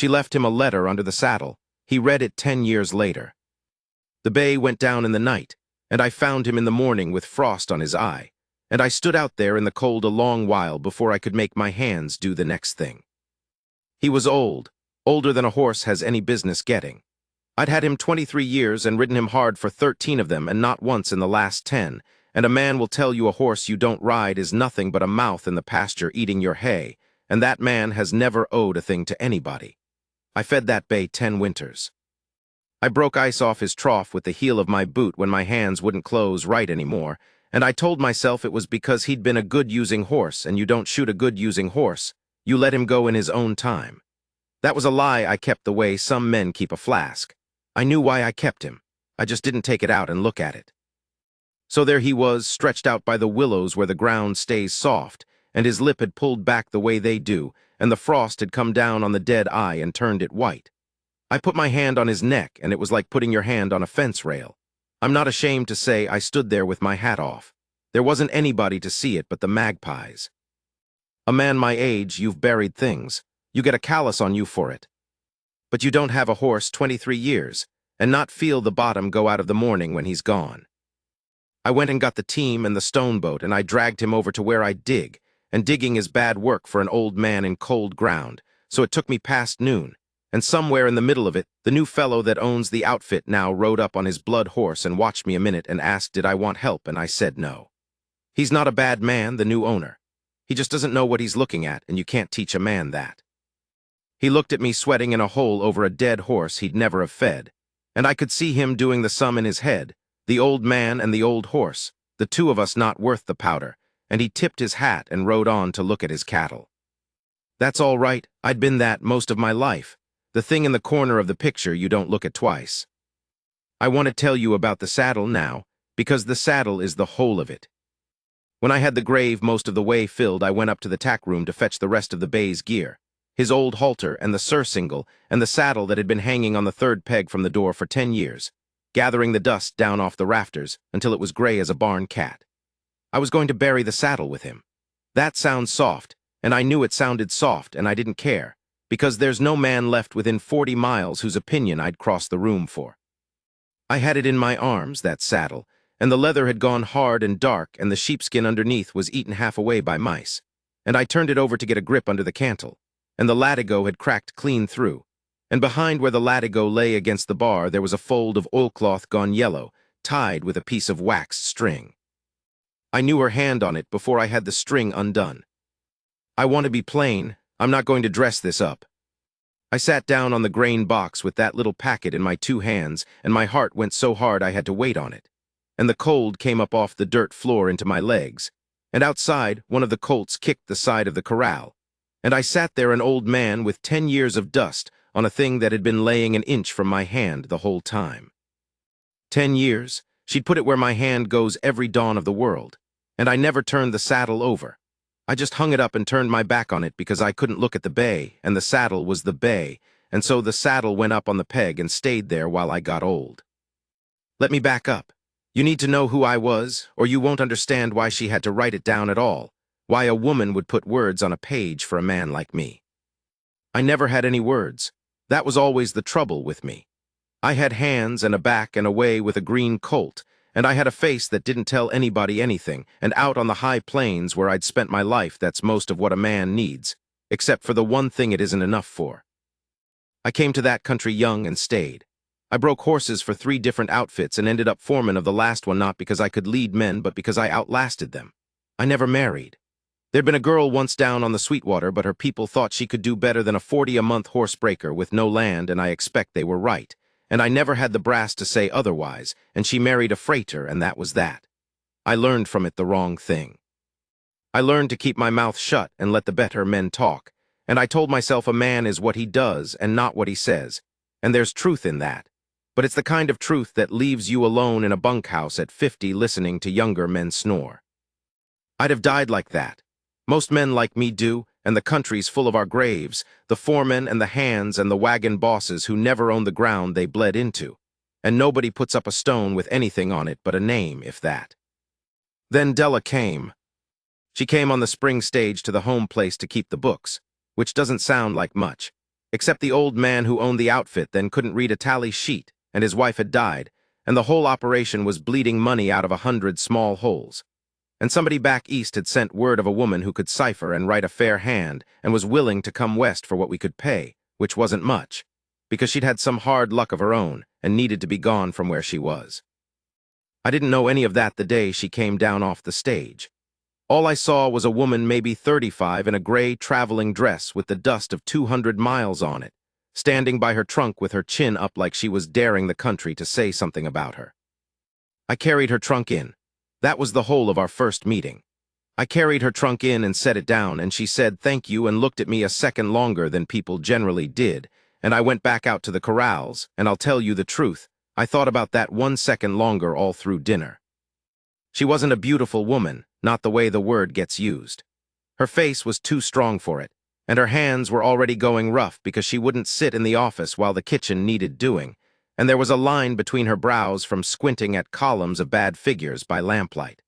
She left him a letter under the saddle. He read it 10 years later. The bay went down in the night, and I found him in the morning with frost on his eye, and I stood out there in the cold a long while before I could make my hands do the next thing. He was old, older than a horse has any business getting. I'd had him 23 years and ridden him hard for 13 of them and not once in the last 10, and a man will tell you a horse you don't ride is nothing but a mouth in the pasture eating your hay, and that man has never owed a thing to anybody. I fed that bay 10 winters. I broke ice off his trough with the heel of my boot when my hands wouldn't close right anymore, and I told myself it was because he'd been a good-using horse, and you don't shoot a good-using horse. You let him go in his own time. That was a lie I kept the way some men keep a flask. I knew why I kept him. I just didn't take it out and look at it. So there he was, stretched out by the willows where the ground stays soft, and his lip had pulled back the way they do, and the frost had come down on the dead eye and turned it white. I put my hand on his neck, and it was like putting your hand on a fence rail. I'm not ashamed to say I stood there with my hat off. There wasn't anybody to see it but the magpies. A man my age, you've buried things. You get a callus on you for it. But you don't have a horse 23 years, and not feel the bottom go out of the morning when he's gone. I went and got the team and the stone boat, and I dragged him over to where I dig, and digging is bad work for an old man in cold ground, so it took me past noon, and somewhere in the middle of it, the new fellow that owns the outfit now rode up on his blood horse and watched me a minute and asked did I want help, and I said no. He's not a bad man, the new owner. He just doesn't know what he's looking at, and you can't teach a man that. He looked at me sweating in a hole over a dead horse he'd never have fed, and I could see him doing the sum in his head, the old man and the old horse, the two of us not worth the powder, and he tipped his hat and rode on to look at his cattle. That's all right, I'd been that most of my life, the thing in the corner of the picture you don't look at twice. I want to tell you about the saddle now, because the saddle is the whole of it. When I had the grave most of the way filled, I went up to the tack room to fetch the rest of the bay's gear, his old halter and the surcingle and the saddle that had been hanging on the third peg from the door for 10 years, gathering the dust down off the rafters until it was gray as a barn cat. I was going to bury the saddle with him. That sounds soft, and I knew it sounded soft, and I didn't care, because there's no man left within 40 miles whose opinion I'd cross the room for. I had it in my arms, that saddle, and the leather had gone hard and dark, and the sheepskin underneath was eaten half away by mice, and I turned it over to get a grip under the cantle, and the latigo had cracked clean through, and behind where the latigo lay against the bar there was a fold of oilcloth gone yellow, tied with a piece of waxed string. I knew her hand on it before I had the string undone. I want to be plain, I'm not going to dress this up. I sat down on the grain box with that little packet in my 2 hands, and my heart went so hard I had to wait on it, and the cold came up off the dirt floor into my legs, and outside one of the colts kicked the side of the corral, and I sat there an old man with 10 years of dust on a thing that had been laying an inch from my hand the whole time. 10 years, she'd put it where my hand goes every dawn of the world, and I never turned the saddle over. I just hung it up and turned my back on it because I couldn't look at the bay, and the saddle was the bay, and so the saddle went up on the peg and stayed there while I got old. Let me back up. You need to know who I was, or you won't understand why she had to write it down at all, why a woman would put words on a page for a man like me. I never had any words. That was always the trouble with me. I had hands and a back and a way with a green colt, and I had a face that didn't tell anybody anything, and out on the high plains where I'd spent my life that's most of what a man needs, except for the one thing it isn't enough for. I came to that country young and stayed. I broke horses for 3 different outfits and ended up foreman of the last one not because I could lead men but because I outlasted them. I never married. There'd been a girl once down on the Sweetwater, but her people thought she could do better than a 40-a-month horsebreaker with no land, and I expect they were right. And I never had the brass to say otherwise, and she married a freighter, and that was that. I learned from it the wrong thing. I learned to keep my mouth shut and let the better men talk, and I told myself a man is what he does and not what he says, and there's truth in that. But it's the kind of truth that leaves you alone in a bunkhouse at 50 listening to younger men snore. I'd have died like that. Most men like me do, and the country's full of our graves, the foremen and the hands and the wagon bosses who never owned the ground they bled into, and nobody puts up a stone with anything on it but a name, if that. Then Della came. She came on the spring stage to the home place to keep the books, which doesn't sound like much, except the old man who owned the outfit then couldn't read a tally sheet, and his wife had died, and the whole operation was bleeding money out of 100 small holes. And somebody back east had sent word of a woman who could cipher and write a fair hand and was willing to come west for what we could pay, which wasn't much, because she'd had some hard luck of her own and needed to be gone from where she was. I didn't know any of that the day she came down off the stage. All I saw was a woman maybe 35 in a gray traveling dress with the dust of 200 miles on it, standing by her trunk with her chin up like she was daring the country to say something about her. I carried her trunk in. That was the whole of our first meeting. I carried her trunk in and set it down, and she said thank you and looked at me a second longer than people generally did, and I went back out to the corrals, and I'll tell you the truth, I thought about that 1 second longer all through dinner. She wasn't a beautiful woman, not the way the word gets used. Her face was too strong for it, and her hands were already going rough because she wouldn't sit in the office while the kitchen needed doing, and there was a line between her brows from squinting at columns of bad figures by lamplight.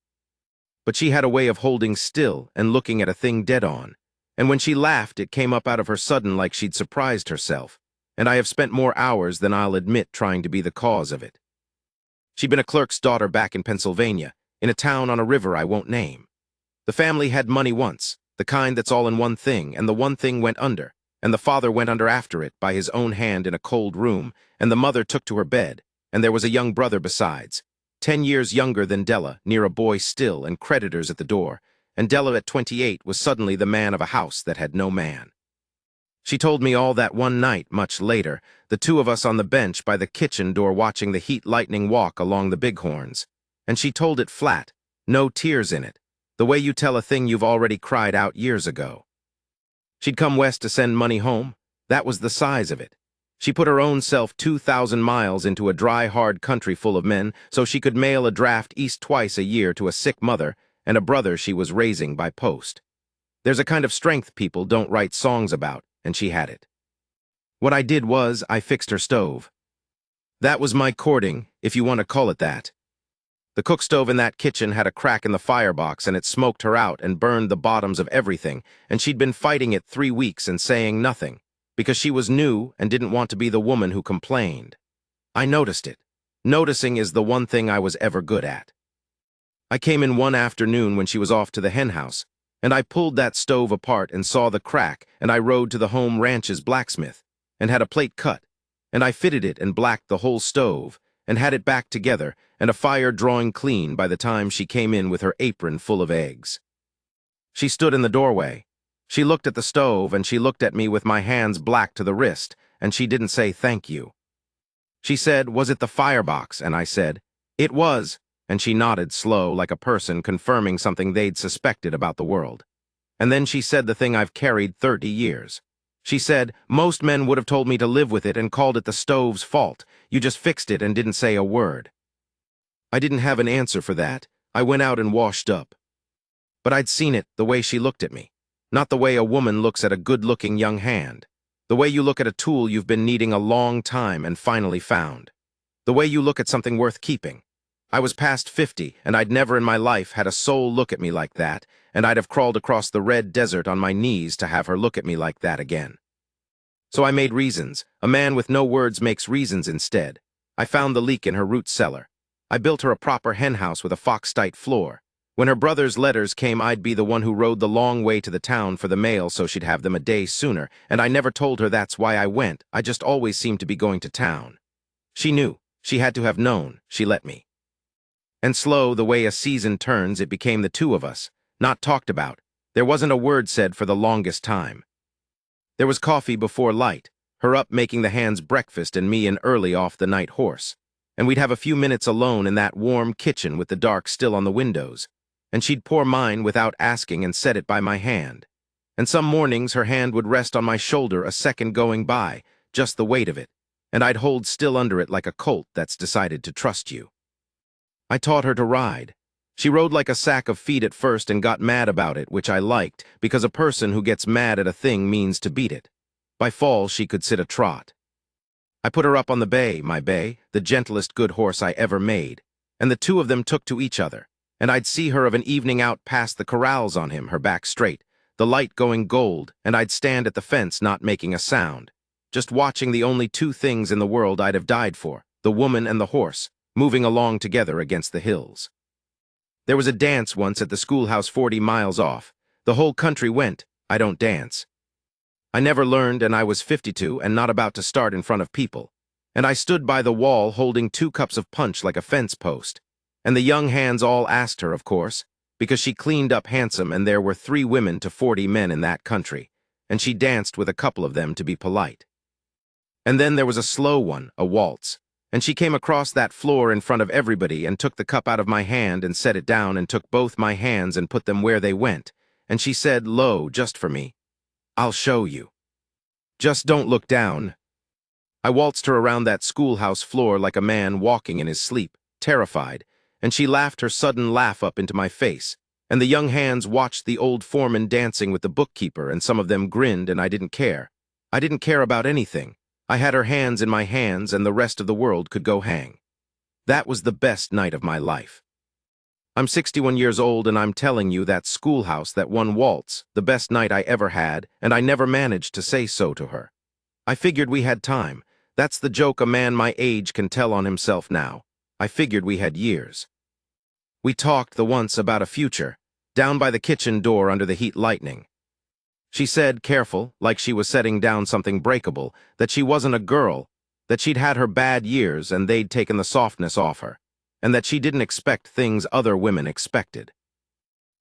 But she had a way of holding still and looking at a thing dead on, and when she laughed it came up out of her sudden like she'd surprised herself, and I have spent more hours than I'll admit trying to be the cause of it. She'd been a clerk's daughter back in Pennsylvania, in a town on a river I won't name. The family had money once, the kind that's all in one thing, and the one thing went under, and the father went under after it by his own hand in a cold room, and the mother took to her bed, and there was a young brother besides, 10 years younger than Della, near a boy still, and creditors at the door, and Della at 28 was suddenly the man of a house that had no man. She told me all that one night, much later, the two of us on the bench by the kitchen door watching the heat lightning walk along the bighorns. And she told it flat, no tears in it, the way you tell a thing you've already cried out years ago. She'd come west to send money home. That was the size of it. She put her own self 2,000 miles into a dry, hard country full of men so she could mail a draft east twice a year to a sick mother and a brother she was raising by post. There's a kind of strength people don't write songs about, and she had it. What I did was, I fixed her stove. That was my courting, if you want to call it that. The cook stove in that kitchen had a crack in the firebox, and it smoked her out and burned the bottoms of everything, and she'd been fighting it 3 weeks and saying nothing, because she was new and didn't want to be the woman who complained. I noticed it. Noticing is the one thing I was ever good at. I came in one afternoon when she was off to the hen house, and I pulled that stove apart and saw the crack, and I rode to the home ranch's blacksmith, and had a plate cut, and I fitted it and blacked the whole stove, and had it back together, and a fire drawing clean by the time she came in with her apron full of eggs. She stood in the doorway. She looked at the stove, and she looked at me with my hands black to the wrist, and she didn't say thank you. She said, was it the firebox? And I said, it was, and she nodded slow like a person confirming something they'd suspected about the world. And then she said the thing I've carried 30 years. She said, most men would have told me to live with it and called it the stove's fault. You just fixed it and didn't say a word. I didn't have an answer for that. I went out and washed up. But I'd seen it, the way she looked at me. Not the way a woman looks at a good-looking young hand. The way you look at a tool you've been needing a long time and finally found. The way you look at something worth keeping. I was past 50, and I'd never in my life had a soul look at me like that, and I'd have crawled across the red desert on my knees to have her look at me like that again. So I made reasons. A man with no words makes reasons instead. I found the leak in her root cellar. I built her a proper hen house with a foxtite floor. When her brother's letters came, I'd be the one who rode the long way to the town for the mail so she'd have them a day sooner, and I never told her that's why I went. I just always seemed to be going to town. She knew. She had to have known. She let me. And slow, the way a season turns, it became the two of us, not talked about. There wasn't a word said for the longest time. There was coffee before light, her up making the hands breakfast and me an early off the night horse. And we'd have a few minutes alone in that warm kitchen with the dark still on the windows, and she'd pour mine without asking and set it by my hand. And some mornings her hand would rest on my shoulder a second going by, just the weight of it, and I'd hold still under it like a colt that's decided to trust you. I taught her to ride. She rode like a sack of feed at first and got mad about it, which I liked, because a person who gets mad at a thing means to beat it. By fall, she could sit a trot. I put her up on the bay, my bay, the gentlest good horse I ever made, and the two of them took to each other, and I'd see her of an evening out past the corrals on him, her back straight, the light going gold, and I'd stand at the fence not making a sound. just watching the only two things in the world I'd have died for, the woman and the horse, moving along together against the hills. There was a dance once at the schoolhouse 40 miles off. The whole country went. I don't dance. I never learned, and I was 52 and not about to start in front of people. And I stood by the wall holding 2 cups of punch like a fence post. And the young hands all asked her, of course, because she cleaned up handsome and there were 3 women to 40 men in that country, and she danced with a couple of them to be polite. And then there was a slow one, a waltz, and she came across that floor in front of everybody and took the cup out of my hand and set it down and took both my hands and put them where they went, and she said, low, just for me, I'll show you. Just don't look down. I waltzed her around that schoolhouse floor like a man walking in his sleep, terrified, and she laughed her sudden laugh up into my face, and the young hands watched the old foreman dancing with the bookkeeper, and some of them grinned, and I didn't care. I didn't care about anything. I had her hands in my hands, and the rest of the world could go hang. That was the best night of my life. I'm 61 years old, and I'm telling you that schoolhouse, that one waltz, the best night I ever had, and I never managed to say so to her. I figured we had time. That's the joke a man my age can tell on himself now. I figured we had years. We talked the once about a future, down by the kitchen door under the heat lightning. She said, careful, like she was setting down something breakable, that she wasn't a girl, that she'd had her bad years and they'd taken the softness off her, and that she didn't expect things other women expected.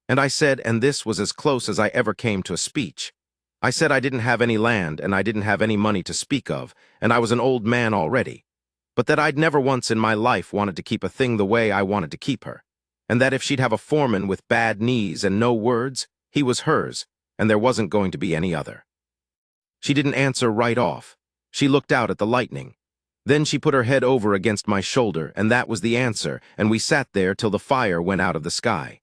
And I said, and this was as close as I ever came to a speech, I said I didn't have any land and I didn't have any money to speak of, and I was an old man already, but that I'd never once in my life wanted to keep a thing the way I wanted to keep her, and that if she'd have a foreman with bad knees and no words, he was hers, and there wasn't going to be any other. She didn't answer right off. She looked out at the lightning. Then she put her head over against my shoulder, and that was the answer, and we sat there till the fire went out of the sky.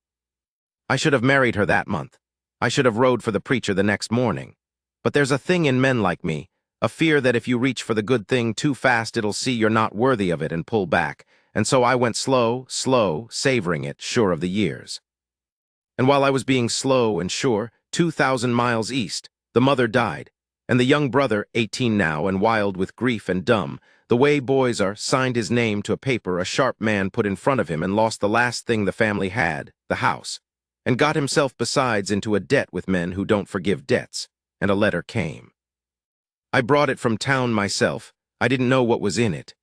I should have married her that month. I should have rode for the preacher the next morning. But there's a thing in men like me, a fear that if you reach for the good thing too fast it'll see you're not worthy of it and pull back, and so I went slow, savoring it, sure of the years. And while I was being slow and sure, 2,000 miles east, the mother died, and the young brother, 18 now and wild with grief and dumb, the way boys are, signed his name to a paper a sharp man put in front of him and lost the last thing the family had, the house, and got himself besides into a debt with men who don't forgive debts, and a letter came. I brought it from town myself. I didn't know what was in it.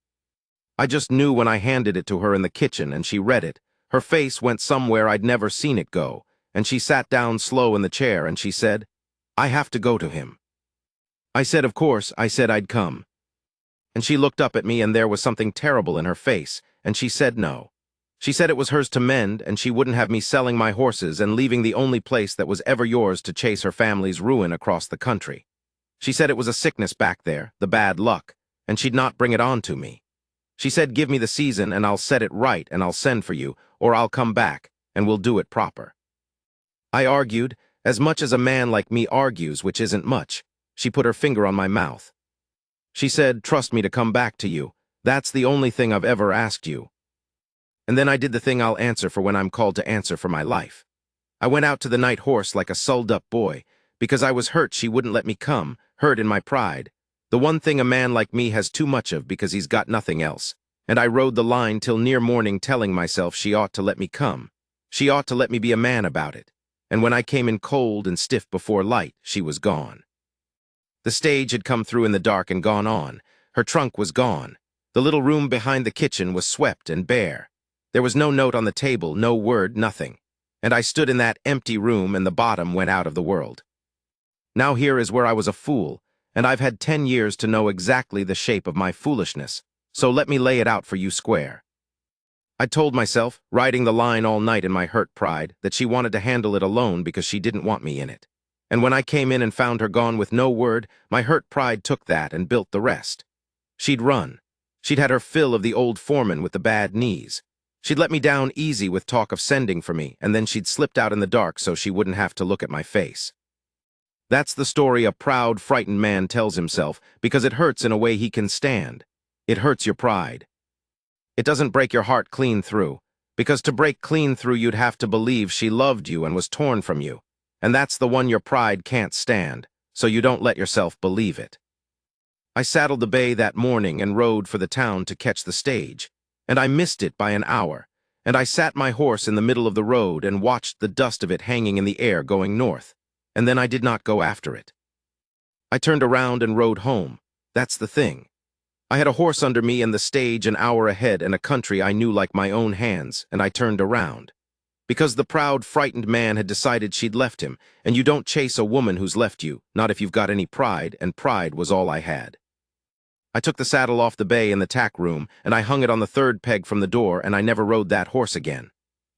I just knew when I handed it to her in the kitchen and she read it, her face went somewhere I'd never seen it go, and she sat down slow in the chair and she said, I have to go to him. I said, of course, I said I'd come. And she looked up at me and there was something terrible in her face, and she said no. She said it was hers to mend, and she wouldn't have me selling my horses and leaving the only place that was ever yours to chase her family's ruin across the country. She said it was a sickness back there, the bad luck, and she'd not bring it on to me. She said, give me the season and I'll set it right and I'll send for you, or I'll come back, and we'll do it proper. I argued, as much as a man like me argues, which isn't much. She put her finger on my mouth. She said, trust me to come back to you. That's the only thing I've ever asked you. And then I did the thing I'll answer for when I'm called to answer for my life. I went out to the night horse like a sulled-up boy, because I was hurt she wouldn't let me come, hurt in my pride. The one thing a man like me has too much of because he's got nothing else. And I rode the line till near morning telling myself she ought to let me come. She ought to let me be a man about it. And when I came in cold and stiff before light, she was gone. The stage had come through in the dark and gone on. Her trunk was gone. The little room behind the kitchen was swept and bare. There was no note on the table, no word, nothing. And I stood in that empty room and the bottom went out of the world. Now here is where I was a fool, and I've had 10 years to know exactly the shape of my foolishness, so let me lay it out for you square. I told myself, riding the line all night in my hurt pride, that she wanted to handle it alone because she didn't want me in it. And when I came in and found her gone with no word, my hurt pride took that and built the rest. She'd run. She'd had her fill of the old foreman with the bad knees. She'd let me down easy with talk of sending for me, and then she'd slipped out in the dark so she wouldn't have to look at my face. That's the story a proud, frightened man tells himself, because it hurts in a way he can stand. It hurts your pride. It doesn't break your heart clean through, because to break clean through you'd have to believe she loved you and was torn from you, and that's the one your pride can't stand, so you don't let yourself believe it. I saddled the bay that morning and rode for the town to catch the stage, and I missed it by an hour, and I sat my horse in the middle of the road and watched the dust of it hanging in the air going north, and then I did not go after it. I turned around and rode home. That's the thing. I had a horse under me and the stage an hour ahead and a country I knew like my own hands, and I turned around. Because the proud, frightened man had decided she'd left him, and you don't chase a woman who's left you, not if you've got any pride, and pride was all I had. I took the saddle off the bay in the tack room, and I hung it on the third peg from the door, and I never rode that horse again.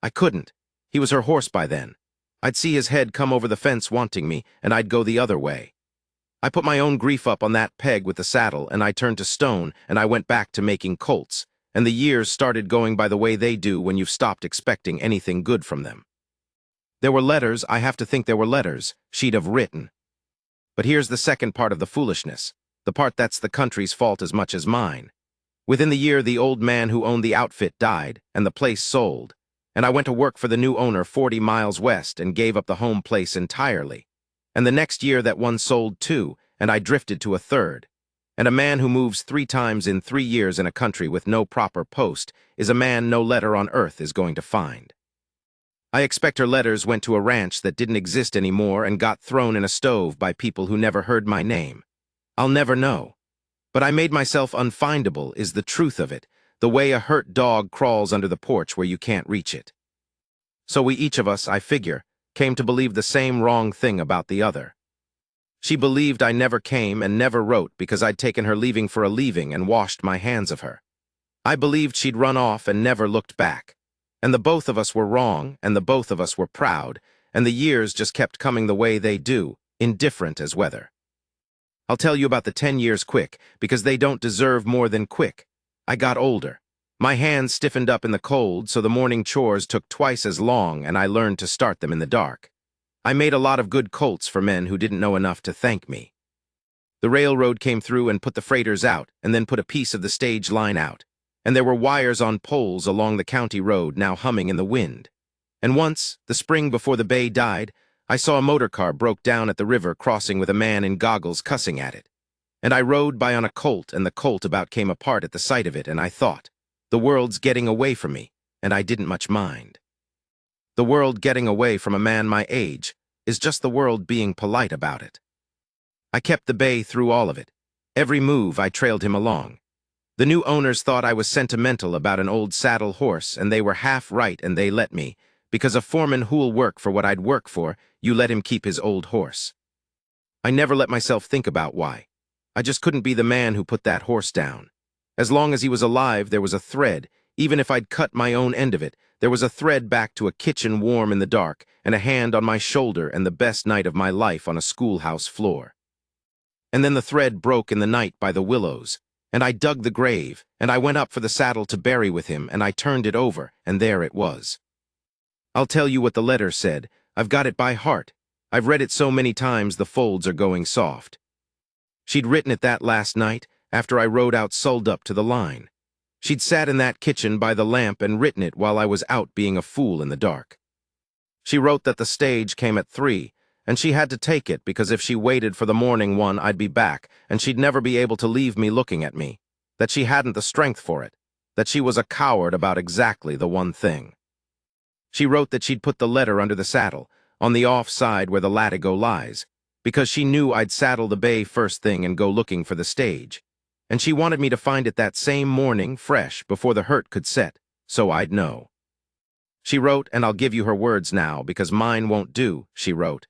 I couldn't. He was her horse by then. I'd see his head come over the fence wanting me, and I'd go the other way. I put my own grief up on that peg with the saddle, and I turned to stone, and I went back to making colts, and the years started going by the way they do when you've stopped expecting anything good from them. There were letters, I have to think there were letters, she'd have written. But here's the second part of the foolishness, the part that's the country's fault as much as mine. Within the year, the old man who owned the outfit died, and the place sold, and I went to work for the new owner 40 miles west and gave up the home place entirely. And the next year that one sold too, and I drifted to a third. And a man who moves 3 times in 3 years in a country with no proper post is a man no letter on earth is going to find. I expect her letters went to a ranch that didn't exist anymore and got thrown in a stove by people who never heard my name. I'll never know. But I made myself unfindable is the truth of it, the way a hurt dog crawls under the porch where you can't reach it. So we each of us, I figure, came to believe the same wrong thing about the other. She believed I never came and never wrote because I'd taken her leaving for a leaving and washed my hands of her. I believed she'd run off and never looked back. And the both of us were wrong, and the both of us were proud, and the years just kept coming the way they do, indifferent as weather. I'll tell you about the 10 years quick, because they don't deserve more than quick. I got older. My hands stiffened up in the cold, so the morning chores took twice as long, and I learned to start them in the dark. I made a lot of good colts for men who didn't know enough to thank me. The railroad came through and put the freighters out, and then put a piece of the stage line out. And there were wires on poles along the county road now humming in the wind. And once, the spring before the bay died, I saw a motor car broke down at the river crossing with a man in goggles cussing at it. And I rode by on a colt, and the colt about came apart at the sight of it, and I thought, the world's getting away from me, and I didn't much mind. The world getting away from a man my age is just the world being polite about it. I kept the bay through all of it. Every move I trailed him along. The new owners thought I was sentimental about an old saddle horse, and they were half right, and they let me, because a foreman who'll work for what I'd work for, you let him keep his old horse. I never let myself think about why. I just couldn't be the man who put that horse down. As long as he was alive, there was a thread. Even if I'd cut my own end of it, there was a thread back to a kitchen warm in the dark, and a hand on my shoulder and the best night of my life on a schoolhouse floor. And then the thread broke in the night by the willows, and I dug the grave, and I went up for the saddle to bury with him, and I turned it over, and there it was. I'll tell you what the letter said. I've got it by heart. I've read it so many times the folds are going soft. She'd written it that last night, after I rode out sulled up to the line. She'd sat in that kitchen by the lamp and written it while I was out being a fool in the dark. She wrote that the stage came at 3, and she had to take it because if she waited for the morning one I'd be back, and she'd never be able to leave me looking at me, that she hadn't the strength for it, that she was a coward about exactly the one thing. She wrote that she'd put the letter under the saddle, on the off side where the latigo lies, because she knew I'd saddle the bay first thing and go looking for the stage. And she wanted me to find it that same morning, fresh, before the hurt could set, so I'd know. She wrote, and I'll give you her words now, because mine won't do, she wrote.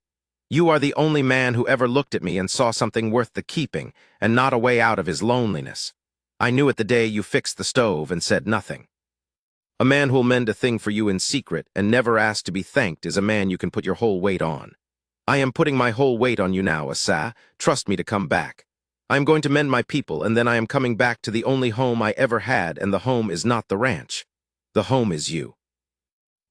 You are the only man who ever looked at me and saw something worth the keeping, and not a way out of his loneliness. I knew it the day you fixed the stove and said nothing. A man who'll mend a thing for you in secret and never ask to be thanked is a man you can put your whole weight on. I am putting my whole weight on you now, Asa. Trust me to come back. I am going to mend my people, and then I am coming back to the only home I ever had, and the home is not the ranch. The home is you.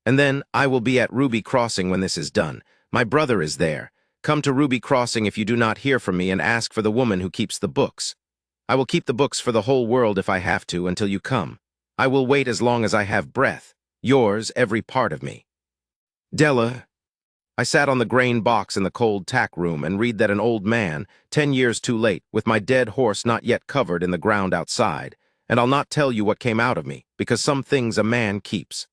And then I will be at Ruby Crossing when this is done. My brother is there. Come to Ruby Crossing if you do not hear from me and ask for the woman who keeps the books. I will keep the books for the whole world if I have to until you come. I will wait as long as I have breath. Yours, every part of me. Della. I sat on the grain box in the cold tack room and read that an old man, 10 years too late, with my dead horse not yet covered in the ground outside, and I'll not tell you what came out of me, because some things a man keeps.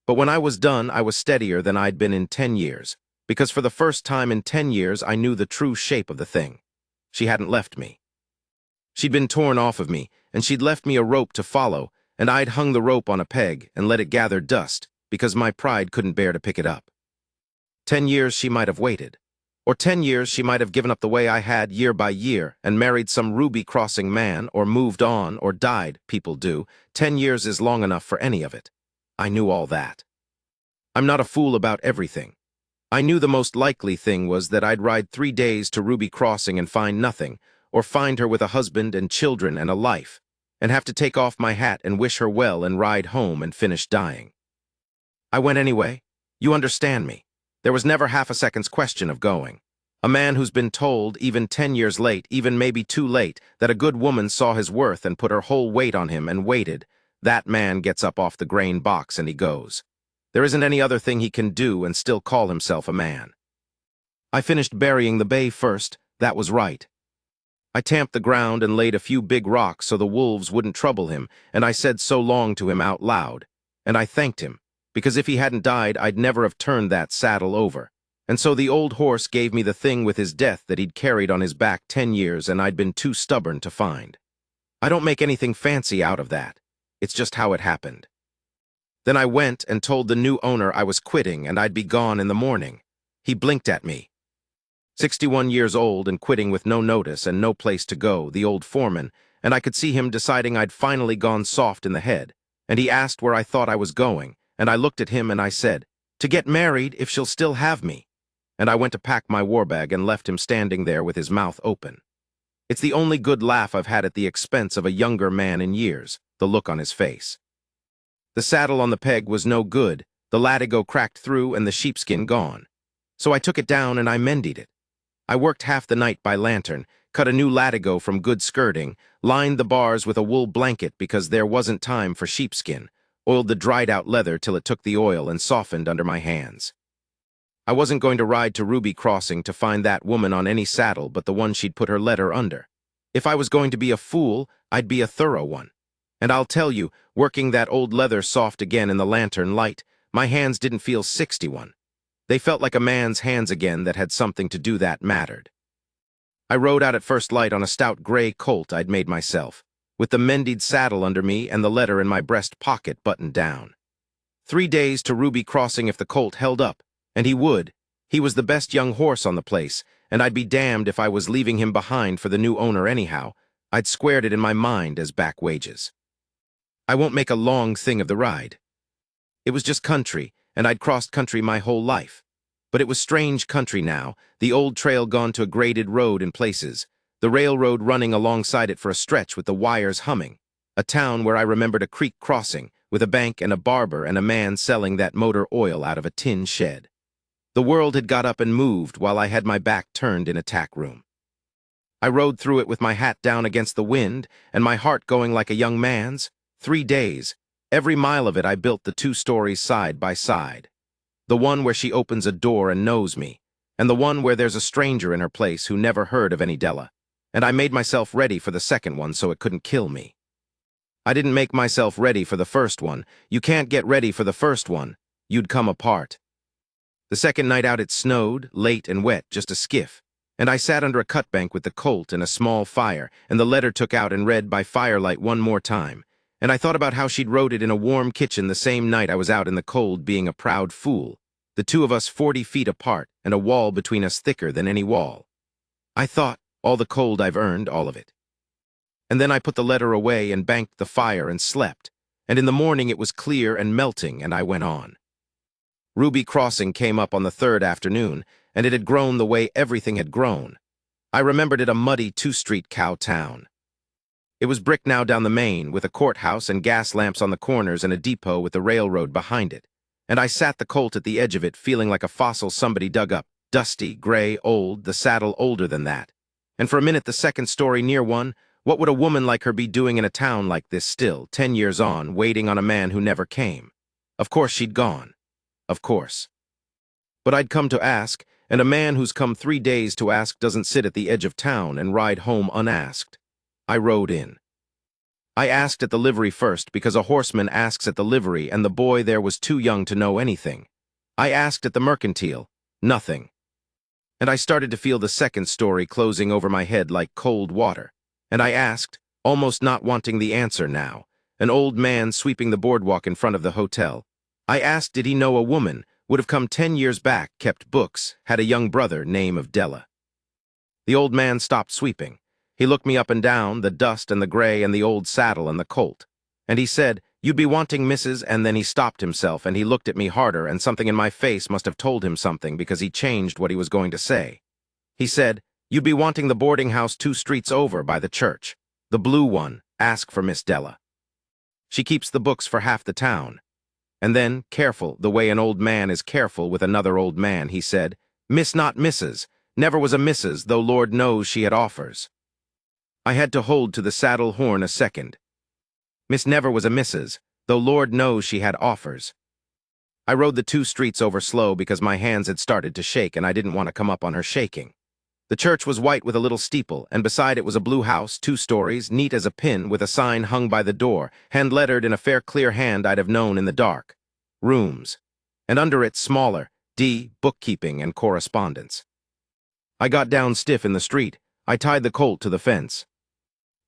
But when I was done, I was steadier than I'd been in 10 years, because for the first time in 10 years I knew the true shape of the thing. She hadn't left me. She'd been torn off of me, and she'd left me a rope to follow, and I'd hung the rope on a peg and let it gather dust, because my pride couldn't bear to pick it up. 10 years she might have waited. Or 10 years she might have given up the way I had year by year and married some Ruby Crossing man or moved on or died, people do. 10 years is long enough for any of it. I knew all that. I'm not a fool about everything. I knew the most likely thing was that I'd ride 3 days to Ruby Crossing and find nothing, or find her with a husband and children and a life, and have to take off my hat and wish her well and ride home and finish dying. I went anyway. You understand me. There was never half a second's question of going. A man who's been told, even 10 years late, even maybe too late, that a good woman saw his worth and put her whole weight on him and waited, that man gets up off the grain box and he goes. There isn't any other thing he can do and still call himself a man. I finished burying the bay first. That was right. I tamped the ground and laid a few big rocks so the wolves wouldn't trouble him, and I said so long to him out loud. And I thanked him, because if he hadn't died, I'd never have turned that saddle over. And so the old horse gave me the thing with his death that he'd carried on his back 10 years and I'd been too stubborn to find. I don't make anything fancy out of that. It's just how it happened. Then I went and told the new owner I was quitting and I'd be gone in the morning. He blinked at me. 61 years old and quitting with no notice and no place to go, the old foreman, and I could see him deciding I'd finally gone soft in the head, and he asked where I thought I was going, and I looked at him and I said, "To get married if she'll still have me." And I went to pack my war bag and left him standing there with his mouth open. It's the only good laugh I've had at the expense of a younger man in years, the look on his face. The saddle on the peg was no good, the latigo cracked through and the sheepskin gone. So I took it down and I mended it. I worked half the night by lantern, cut a new latigo from good skirting, lined the bars with a wool blanket because there wasn't time for sheepskin, oiled the dried-out leather till it took the oil and softened under my hands. I wasn't going to ride to Ruby Crossing to find that woman on any saddle but the one she'd put her letter under. If I was going to be a fool, I'd be a thorough one. And I'll tell you, working that old leather soft again in the lantern light, my hands didn't feel 61. They felt like a man's hands again that had something to do that mattered. I rode out at first light on a stout gray colt I'd made myself, with the mended saddle under me and the letter in my breast pocket buttoned down. 3 days to Ruby Crossing if the colt held up, and he would. He was the best young horse on the place, and I'd be damned if I was leaving him behind for the new owner anyhow. I'd squared it in my mind as back wages. I won't make a long thing of the ride. It was just country, and I'd crossed country my whole life. But it was strange country now, the old trail gone to a graded road in places, the railroad running alongside it for a stretch with the wires humming, a town where I remembered a creek crossing, with a bank and a barber and a man selling that motor oil out of a tin shed. The world had got up and moved while I had my back turned in a tack room. I rode through it with my hat down against the wind and my heart going like a young man's. 3 days. Every mile of it I built the 2 stories side by side. The one where she opens a door and knows me, and the one where there's a stranger in her place who never heard of any Della, and I made myself ready for the second one so it couldn't kill me. I didn't make myself ready for the first one. You can't get ready for the first one. You'd come apart. The second night out it snowed, late and wet, just a skiff, and I sat under a cutbank with the colt and a small fire, and the letter took out and read by firelight one more time. And I thought about how she'd wrote it in a warm kitchen the same night I was out in the cold being a proud fool, the 2 of us 40 feet apart and a wall between us thicker than any wall. I thought, all the cold I've earned, all of it. And then I put the letter away and banked the fire and slept, and in the morning it was clear and melting and I went on. Ruby Crossing came up on the 3rd afternoon, and it had grown the way everything had grown. I remembered it a muddy 2-street cow town. It was brick now down the main, with a courthouse and gas lamps on the corners and a depot with the railroad behind it. And I sat the colt at the edge of it, feeling like a fossil somebody dug up, dusty, gray, old, the saddle older than that. And for a minute the second story near one, what would a woman like her be doing in a town like this still, 10 years on, waiting on a man who never came? Of course she'd gone. Of course. But I'd come to ask, and a man who's come 3 days to ask doesn't sit at the edge of town and ride home unasked. I rode in. I asked at the livery first because a horseman asks at the livery and the boy there was too young to know anything. I asked at the mercantile. Nothing. And I started to feel the second story closing over my head like cold water. And I asked, almost not wanting the answer now, an old man sweeping the boardwalk in front of the hotel. I asked did he know a woman, would have come 10 years back, kept books, had a young brother, name of Della. The old man stopped sweeping. He looked me up and down, the dust and the gray and the old saddle and the colt. And he said, "You'd be wanting Mrs." And then he stopped himself and he looked at me harder and something in my face must have told him something because he changed what he was going to say. He said, "You'd be wanting the boarding house 2 streets over by the church. The blue one, ask for Miss Della. She keeps the books for half the town." And then, careful, the way an old man is careful with another old man, he said, "Miss not Mrs. Never was a Mrs., though Lord knows she had offers." I had to hold to the saddle horn a second. Miss never was a Mrs., though Lord knows she had offers. I rode the 2 streets over slow because my hands had started to shake and I didn't want to come up on her shaking. The church was white with a little steeple, and beside it was a blue house, 2 stories, neat as a pin, with a sign hung by the door, hand-lettered in a fair clear hand I'd have known in the dark. Rooms. And under it, smaller, D, bookkeeping and correspondence. I got down stiff in the street. I tied the colt to the fence.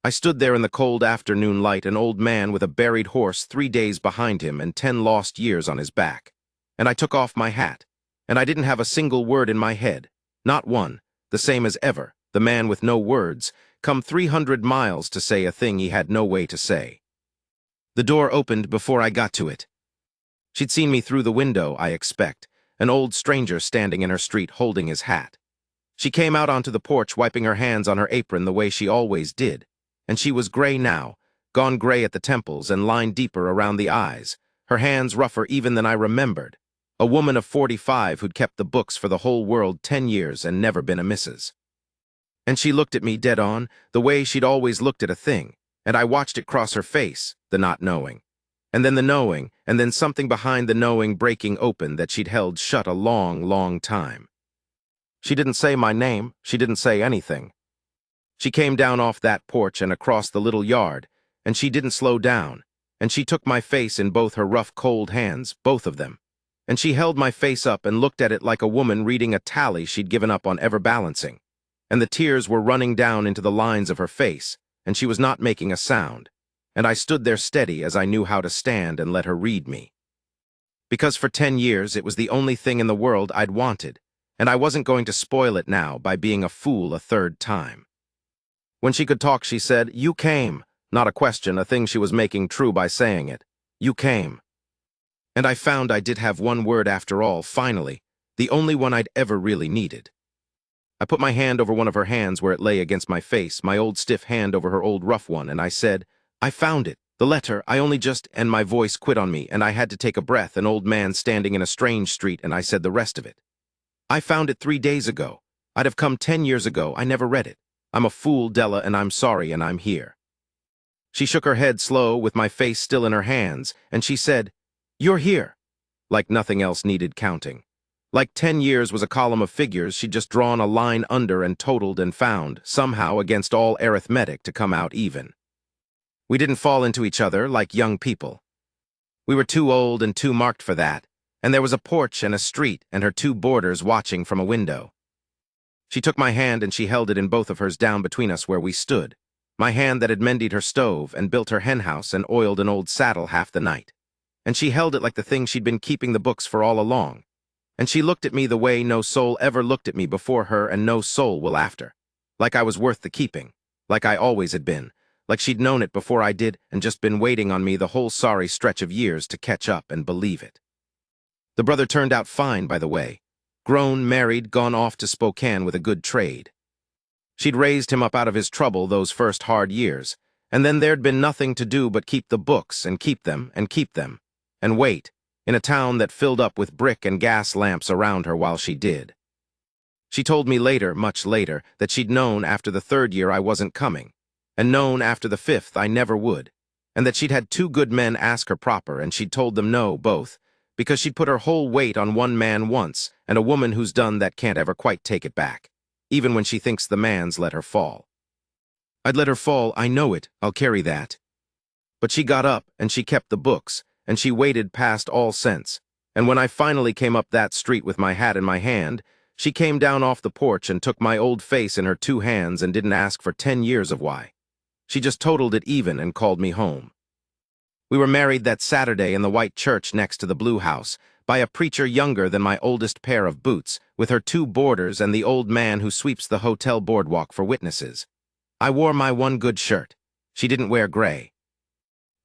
I stood there in the cold afternoon light, an old man with a buried horse 3 days behind him and 10 lost years on his back. And I took off my hat. And I didn't have a single word in my head. Not one. The same as ever, the man with no words, come 300 miles to say a thing he had no way to say. The door opened before I got to it. She'd seen me through the window, I expect, an old stranger standing in her street holding his hat. She came out onto the porch wiping her hands on her apron the way she always did. And she was gray now, gone gray at the temples and lined deeper around the eyes, her hands rougher even than I remembered. A woman of 45 who'd kept the books for the whole world 10 years and never been a Mrs. And she looked at me dead on, the way she'd always looked at a thing, and I watched it cross her face, the not knowing. And then the knowing, and then something behind the knowing breaking open that she'd held shut a long, long time. She didn't say my name, she didn't say anything. She came down off that porch and across the little yard, and she didn't slow down, and she took my face in both her rough, cold hands, both of them, and she held my face up and looked at it like a woman reading a tally she'd given up on ever balancing, and the tears were running down into the lines of her face, and she was not making a sound, and I stood there steady as I knew how to stand and let her read me. Because for 10 years it was the only thing in the world I'd wanted, and I wasn't going to spoil it now by being a fool a 3rd time. When she could talk, she said, "You came." Not a question, a thing she was making true by saying it. You came. And I found I did have one word after all, finally, the only one I'd ever really needed. I put my hand over one of her hands where it lay against my face, my old stiff hand over her old rough one, and I said, "I found it. The letter, I only just," and my voice quit on me, and I had to take a breath, an old man standing in a strange street, and I said the rest of it. "I found it 3 days ago. I'd have come 10 years ago. I never read it. I'm a fool, Della, and I'm sorry, and I'm here." She shook her head slow, with my face still in her hands, and she said, "You're here." Like nothing else needed counting. Like 10 years was a column of figures she'd just drawn a line under and totaled and found, somehow against all arithmetic, to come out even. We didn't fall into each other like young people. We were too old and too marked for that, and there was a porch and a street and her 2 boarders watching from a window. She took my hand and she held it in both of hers down between us where we stood, my hand that had mended her stove and built her henhouse and oiled an old saddle half the night. And she held it like the thing she'd been keeping the books for all along. And she looked at me the way no soul ever looked at me before her and no soul will after. Like I was worth the keeping, like I always had been, like she'd known it before I did and just been waiting on me the whole sorry stretch of years to catch up and believe it. The brother turned out fine, by the way. Grown, married, gone off to Spokane with a good trade. She'd raised him up out of his trouble those first hard years, and then there'd been nothing to do but keep the books and keep them and keep them, and wait, in a town that filled up with brick and gas lamps around her while she did. She told me later, much later, that she'd known after the 3rd year I wasn't coming, and known after the 5th I never would, and that she'd had 2 good men ask her proper and she'd told them no, both, because she'd put her whole weight on one man once, and a woman who's done that can't ever quite take it back, even when she thinks the man's let her fall. I'd let her fall, I know it, I'll carry that. But she got up, and she kept the books, and she waited past all sense, and when I finally came up that street with my hat in my hand, she came down off the porch and took my old face in her 2 hands and didn't ask for 10 years of why. She just totaled it even and called me home. We were married that Saturday in the white church next to the blue house, by a preacher younger than my oldest pair of boots, with her 2 boarders and the old man who sweeps the hotel boardwalk for witnesses. I wore my one good shirt. She didn't wear gray.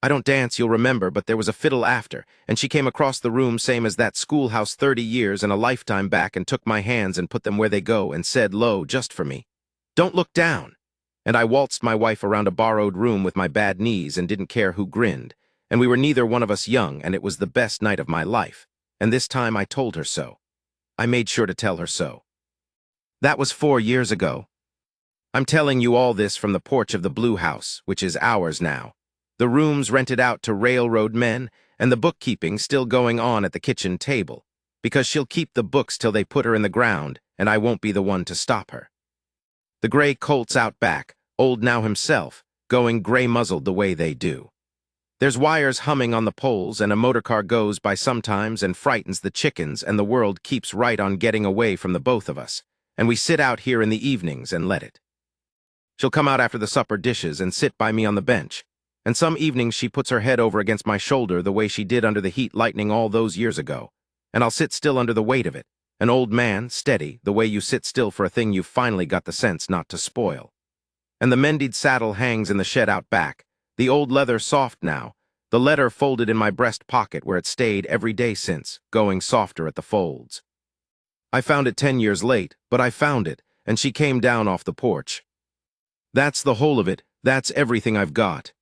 I don't dance, you'll remember, but there was a fiddle after, and she came across the room same as that schoolhouse 30 years and a lifetime back and took my hands and put them where they go and said, "Lo, just for me. Don't look down." And I waltzed my wife around a borrowed room with my bad knees and didn't care who grinned, and we were neither one of us young, and it was the best night of my life, and this time I told her so. I made sure to tell her so. That was 4 years ago. I'm telling you all this from the porch of the blue house, which is ours now. The rooms rented out to railroad men, and the bookkeeping still going on at the kitchen table, because she'll keep the books till they put her in the ground, and I won't be the one to stop her. The gray colts out back, old now himself, going gray-muzzled the way they do. There's wires humming on the poles, and a motorcar goes by sometimes and frightens the chickens, and the world keeps right on getting away from the both of us, and we sit out here in the evenings and let it. She'll come out after the supper dishes and sit by me on the bench, and some evenings she puts her head over against my shoulder the way she did under the heat lightning all those years ago, and I'll sit still under the weight of it, an old man, steady, the way you sit still for a thing you've finally got the sense not to spoil. And the mended saddle hangs in the shed out back, the old leather soft now, the letter folded in my breast pocket where it stayed every day since, going softer at the folds. I found it 10 years late, but I found it, and she came down off the porch. That's the whole of it, that's everything I've got.